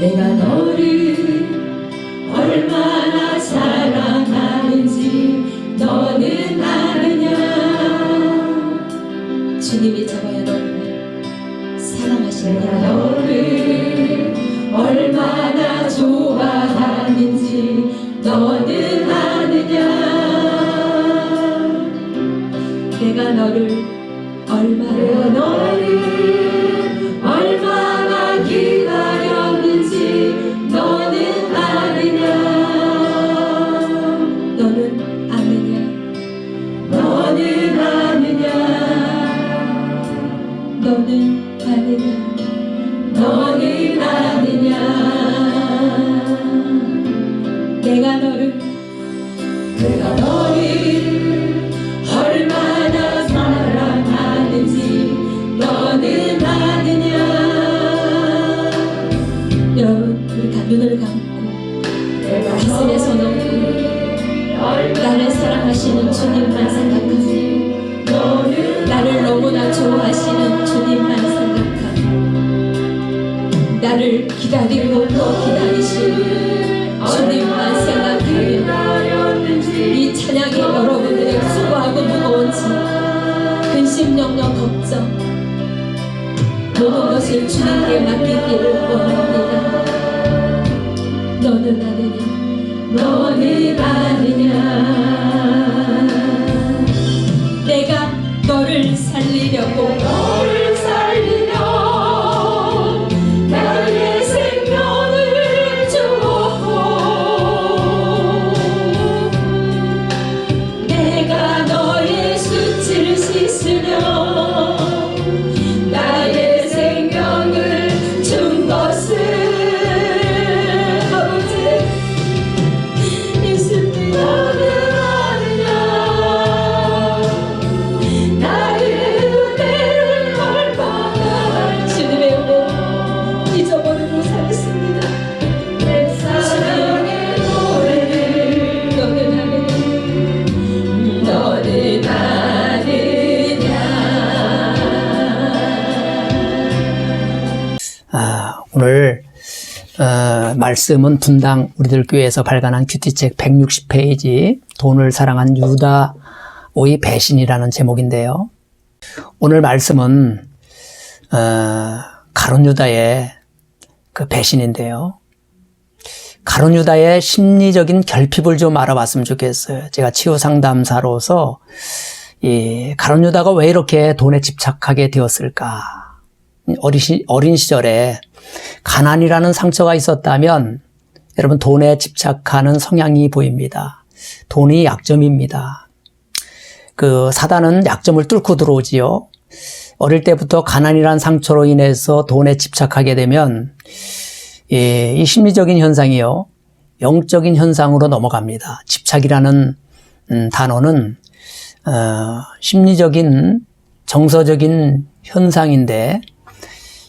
내가 너를 얼마나 사랑하는지 너는 아느냐. 주님이 저와 여러분을 사랑하시는 내가 너를 얼마나 좋아하는지 너는 아느냐. 내가 너를 얼마나 기다렸는지 너는 아느냐. 너는 아느냐. 너는 아느냐. 너는 아느냐. 너는 아느냐. 내가 너를 얼마나 사랑하는지 너는 아느냐. 여러분, 우리 다 눈을 감고 가슴에 손 얹고 나를 사랑하시는 주님만 생각하세요. 나를 너무나 좋아하시는 주님만 생각하고 나를 기다리고 또 기다리시는 주님만 생각하며 이 찬양이 여러분들의 수고하고 무거운 짐, 근심, 염려, 걱정 모든 것을 주님께 맡기기를 원합니다. 너는 아느냐. 너는 아느냐. 내가 너를 살리려고 나의 생명을 주었고 내가 너의 수치를 씻으려 나의 생명을 준 것을 아버지 있습니다. 너는 아느냐. 나의 은혜를 얼마나 주님의 은혜 잊어버리고 살았습니다. 내 사랑의 노래를 너는 아느냐. 너는 아느냐. 오늘 말씀은 분당 우리들 교회에서 발간한 큐티책 160페이지 돈을 사랑한 유다의 배신이라는 제목인데요. 오늘 말씀은 가룟 유다의 그 배신인데요. 가룟 유다의 심리적인 결핍을 좀 알아봤으면 좋겠어요. 제가 치유 상담사로서 이 가룟 유다가 왜 이렇게 돈에 집착하게 되었을까? 어린 시절에 가난이라는 상처가 있었다면 여러분 돈에 집착하는 성향이 보입니다. 돈이 약점입니다. 그 사단은 약점을 뚫고 들어오지요. 어릴 때부터 가난이라는 상처로 인해서 돈에 집착하게 되면 이 심리적인 현상이요 영적인 현상으로 넘어갑니다. 집착이라는 단어는 심리적인 정서적인 현상인데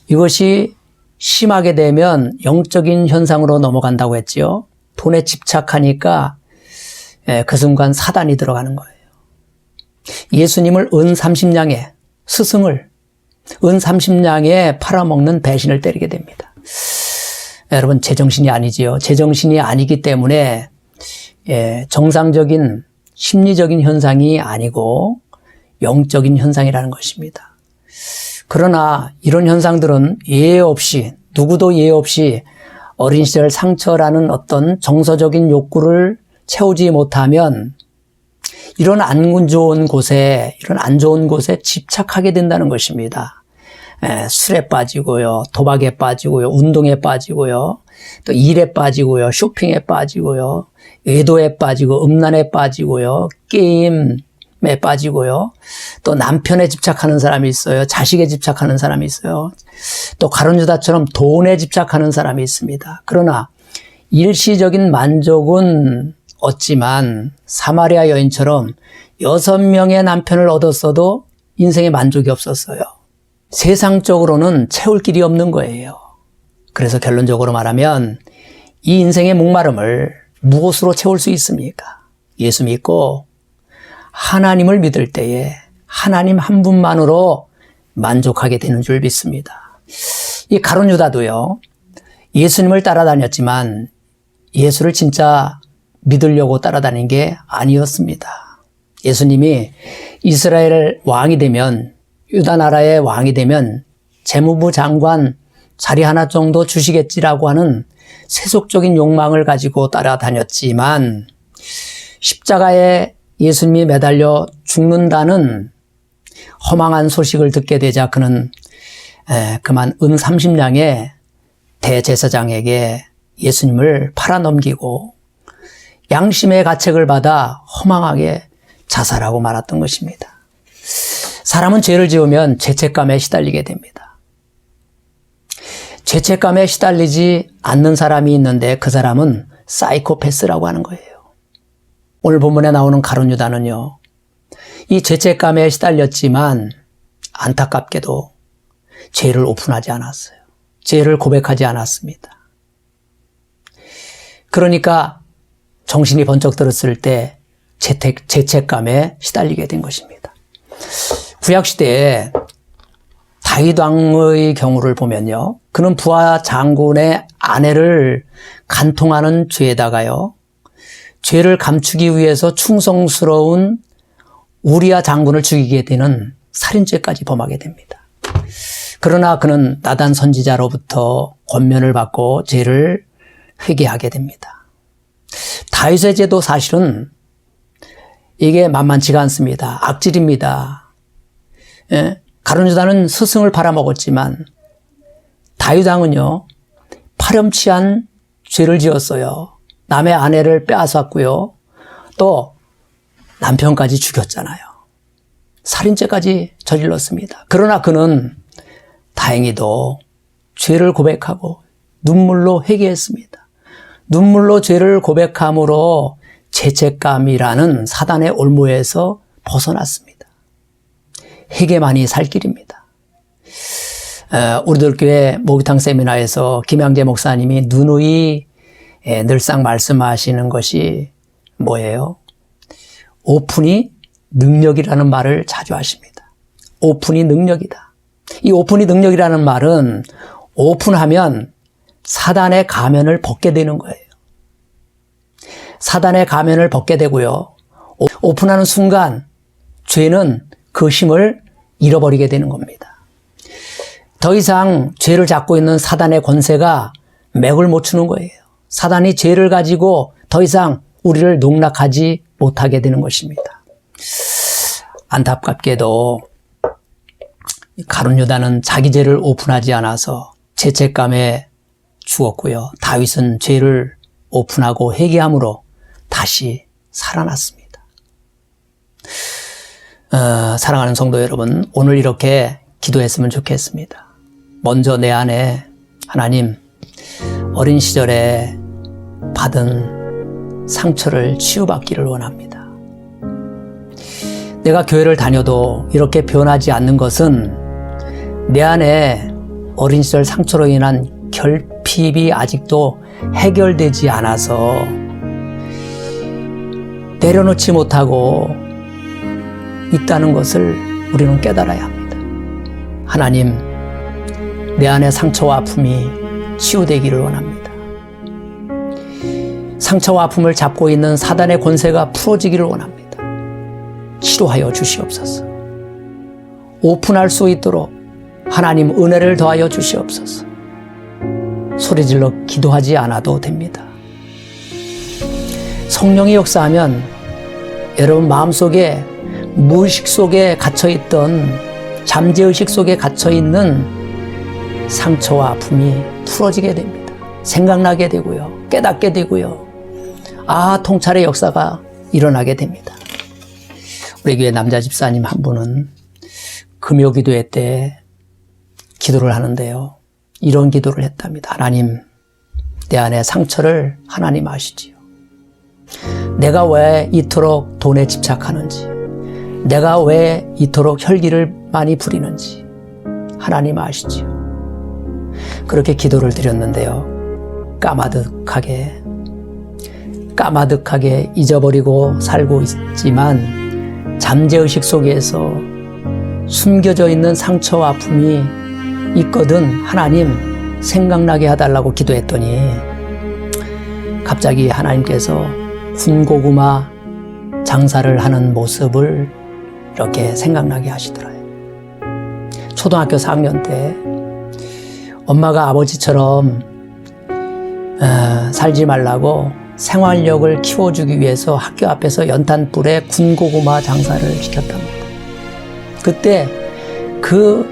이것이 심하게 되면 영적인 현상으로 넘어간다고 했지요. 돈에 집착하니까 그 순간 사단이 들어가는 거예요. 예수님을 은 30냥에 스승을 은 30냥에 팔아먹는 배신을 때리게 됩니다. 여러분 제정신이 아니지요. 제정신이 아니기 때문에 정상적인 심리적인 현상이 아니고 영적인 현상이라는 것입니다. 그러나 이런 현상들은 예외 없이 누구도 예외 없이 어린 시절 상처라는 어떤 정서적인 욕구를 채우지 못하면 이런 안 좋은 곳에 집착하게 된다는 것입니다. 술에 빠지고요, 도박에 빠지고요, 운동에 빠지고요, 또 일에 빠지고요, 쇼핑에 빠지고요, 외도에 빠지고 음란에 빠지고요, 게임에 빠지고요, 또 남편에 집착하는 사람이 있어요, 자식에 집착하는 사람이 있어요, 또 가룟 유다처럼 돈에 집착하는 사람이 있습니다. 그러나 일시적인 만족은 얻지만 사마리아 여인처럼 6명의 남편을 얻었어도 인생에 만족이 없었어요. 세상적으로는 채울 길이 없는 거예요. 그래서 결론적으로 말하면 이 인생의 목마름을 무엇으로 채울 수 있습니까? 예수 믿고 하나님을 믿을 때에 하나님 한 분만으로 만족하게 되는 줄 믿습니다. 이 가룟 유다도요, 예수님을 따라다녔지만 예수를 진짜 믿으려고 따라다닌 게 아니었습니다. 예수님이 이스라엘 왕이 되면, 유다 나라의 왕이 되면 재무부 장관 자리 하나 정도 주시겠지라고 하는 세속적인 욕망을 가지고 따라다녔지만, 십자가에 예수님이 매달려 죽는다는 허망한 소식을 듣게 되자 그는 그만 은 30냥의 대제사장에게 예수님을 팔아넘기고 양심의 가책을 받아 허망하게 자살하고 말았던 것입니다. 사람은 죄를 지으면 죄책감에 시달리게 됩니다. 죄책감에 시달리지 않는 사람이 있는데 그 사람은 사이코패스라고 하는 거예요. 오늘 본문에 나오는 가룟 유다는요, 이 죄책감에 시달렸지만 안타깝게도 죄를 오픈하지 않았어요. 죄를 고백하지 않았습니다. 그러니까 정신이 번쩍 들었을 때 죄책감에 시달리게 된 것입니다. 구약시대에 다윗 왕의 경우를 보면요, 그는 부하 장군의 아내를 간통하는 죄에다가요, 죄를 감추기 위해서 충성스러운 우리야 장군을 죽이게 되는 살인죄까지 범하게 됩니다. 그러나 그는 나단 선지자로부터 권면을 받고 죄를 회개하게 됩니다. 다윗의 죄도 사실은 이게 만만치가 않습니다. 악질입니다. 예? 가룟 유다는 스승을 팔아먹었지만 다윗 왕은요, 파렴치한 죄를 지었어요. 남의 아내를 빼앗았고요. 또 남편까지 죽였잖아요. 살인죄까지 저질렀습니다. 그러나 그는 다행히도 죄를 고백하고 눈물로 회개했습니다. 눈물로 죄를 고백함으로 죄책감이라는 사단의 올무에서 벗어났습니다. 회개만이 살 길입니다. 우리들 교회 목욕탕 세미나에서 김양재 목사님이 누누이 늘상 말씀하시는 것이 뭐예요? 오픈이 능력이라는 말을 자주 하십니다. 오픈이 능력이다. 이 오픈이 능력이라는 말은 오픈하면 사단의 가면을 벗게 되는 거예요. 사단의 가면을 벗게 되고요. 오픈하는 순간 죄는 그 힘을 잃어버리게 되는 겁니다. 더 이상 죄를 잡고 있는 사단의 권세가 맥을 못 추는 거예요. 사단이 죄를 가지고 더 이상 우리를 농락하지 못하게 되는 것입니다. 안타깝게도 가룟 유다는 자기 죄를 오픈하지 않아서 죄책감에 죽었고요. 다윗은 죄를 오픈하고 회개함으로 다시 살아났습니다. 사랑하는 성도 여러분, 오늘 이렇게 기도했으면 좋겠습니다. 먼저 내 안에 하나님, 어린 시절에 받은 상처를 치유받기를 원합니다. 내가 교회를 다녀도 이렇게 변하지 않는 것은 내 안에 어린 시절 상처로 인한 결핍이 아직도 해결되지 않아서 내려놓지 못하고 있다는 것을 우리는 깨달아야 합니다. 하나님, 내 안의 상처와 아픔이 치유되기를 원합니다. 상처와 아픔을 잡고 있는 사단의 권세가 풀어지기를 원합니다. 치료하여 주시옵소서. 오픈할 수 있도록 하나님 은혜를 더하여 주시옵소서. 소리질러 기도하지 않아도 됩니다. 성령이 역사하면 여러분 마음속에 무의식 속에 갇혀있던 잠재의식 속에 갇혀있는 상처와 아픔이 풀어지게 됩니다. 생각나게 되고요. 깨닫게 되고요. 통찰의 역사가 일어나게 됩니다. 우리 교회 남자 집사님 한 분은 금요 기도회 때 기도를 하는데요. 이런 기도를 했답니다. 하나님, 내 안에 상처를 하나님 아시지요. 내가 왜 이토록 돈에 집착하는지, 내가 왜 이토록 혈기를 많이 부리는지 하나님 아시지요. 그렇게 기도를 드렸는데요. 까마득하게 잊어버리고 살고 있지만 잠재의식 속에서 숨겨져 있는 상처와 아픔이 있거든 하나님 생각나게 해달라고 기도했더니 갑자기 하나님께서 군고구마 장사를 하는 모습을 이렇게 생각나게 하시더라고요. 초등학교 4학년 때 엄마가 아버지처럼 살지 말라고 생활력을 키워주기 위해서 학교 앞에서 연탄불에 군고구마 장사를 시켰답니다. 그때 그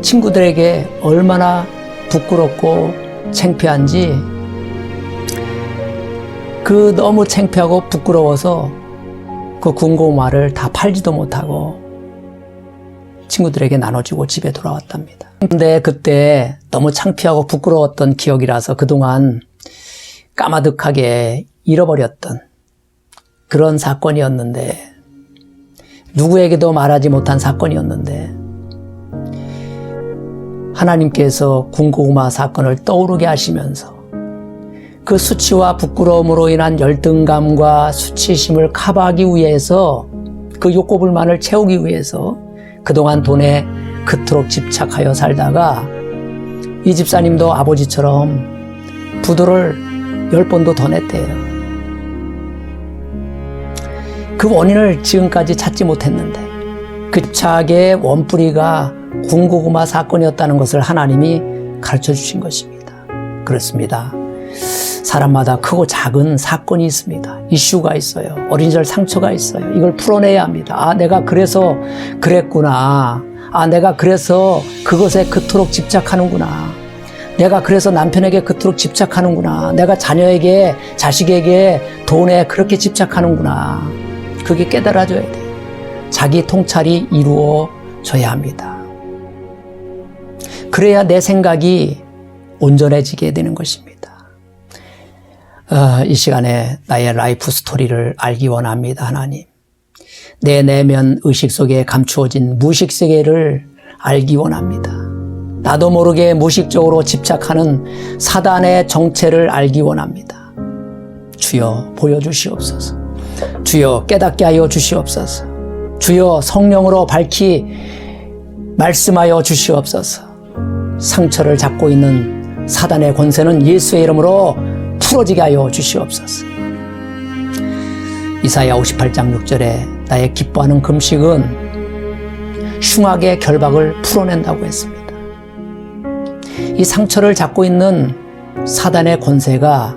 친구들에게 얼마나 부끄럽고 창피한지, 그 너무 창피하고 부끄러워서 그 군고구마를 다 팔지도 못하고 친구들에게 나눠주고 집에 돌아왔답니다. 근데 그때 너무 창피하고 부끄러웠던 기억이라서 그동안 까마득하게 잃어버렸던 그런 사건이었는데, 누구에게도 말하지 못한 사건이었는데, 하나님께서 군고구마 사건을 떠오르게 하시면서 그 수치와 부끄러움으로 인한 열등감과 수치심을 커버하기 위해서, 그 욕구불만을 채우기 위해서 그동안 돈에 그토록 집착하여 살다가 이 집사님도 아버지처럼 부도를 10번도 더 냈대요. 그 원인을 지금까지 찾지 못했는데 그 집착의 원뿌리가 군고구마 사건이었다는 것을 하나님이 가르쳐 주신 것입니다. 그렇습니다. 사람마다 크고 작은 사건이 있습니다. 이슈가 있어요. 어린 시절 상처가 있어요. 이걸 풀어내야 합니다. 아, 내가 그래서 그랬구나. 아, 내가 그래서 그것에 그토록 집착하는구나. 내가 그래서 남편에게 그토록 집착하는구나. 내가 자녀에게, 자식에게, 돈에 그렇게 집착하는구나. 그게 깨달아져야 돼요. 자기 통찰이 이루어져야 합니다. 그래야 내 생각이 온전해지게 되는 것입니다. 이 시간에 나의 라이프 스토리를 알기 원합니다. 하나님, 내 내면 의식 속에 감추어진 무의식 세계를 알기 원합니다. 나도 모르게 무의식적으로 집착하는 사단의 정체를 알기 원합니다. 주여 보여주시옵소서. 주여 깨닫게 하여 주시옵소서. 주여 성령으로 밝히 말씀하여 주시옵소서. 상처를 잡고 있는 사단의 권세는 예수의 이름으로 풀어지게 하여 주시옵소서. 이사야 58장 6절에 나의 기뻐하는 금식은 흉악의 결박을 풀어낸다고 했습니다. 이 상처를 잡고 있는 사단의 권세가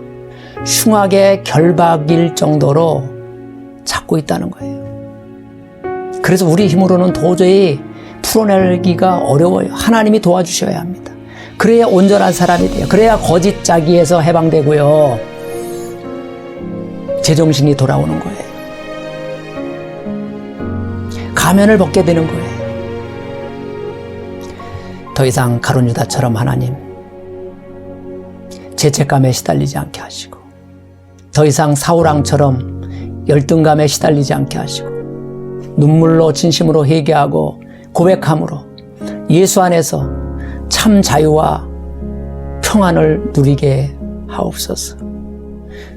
흉악의 결박일 정도로 잡고 있다는 거예요. 그래서 우리 힘으로는 도저히 풀어내기가 어려워요. 하나님이 도와주셔야 합니다. 그래야 온전한 사람이 돼요. 그래야 거짓 자기에서 해방되고요, 제정신이 돌아오는 거예요. 가면을 벗게 되는 거예요. 더 이상 가룟 유다처럼 하나님 죄책감에 시달리지 않게 하시고, 더 이상 사울왕처럼 열등감에 시달리지 않게 하시고, 눈물로 진심으로 회개하고 고백함으로 예수 안에서 참 자유와 평안을 누리게 하옵소서.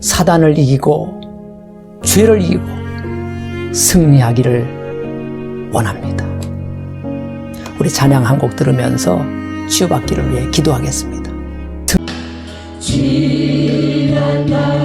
사단을 이기고 죄를 이기고 승리하기를 원합니다. 우리 찬양 한 곡 들으면서 치유받기를 위해 기도하겠습니다. 지난 날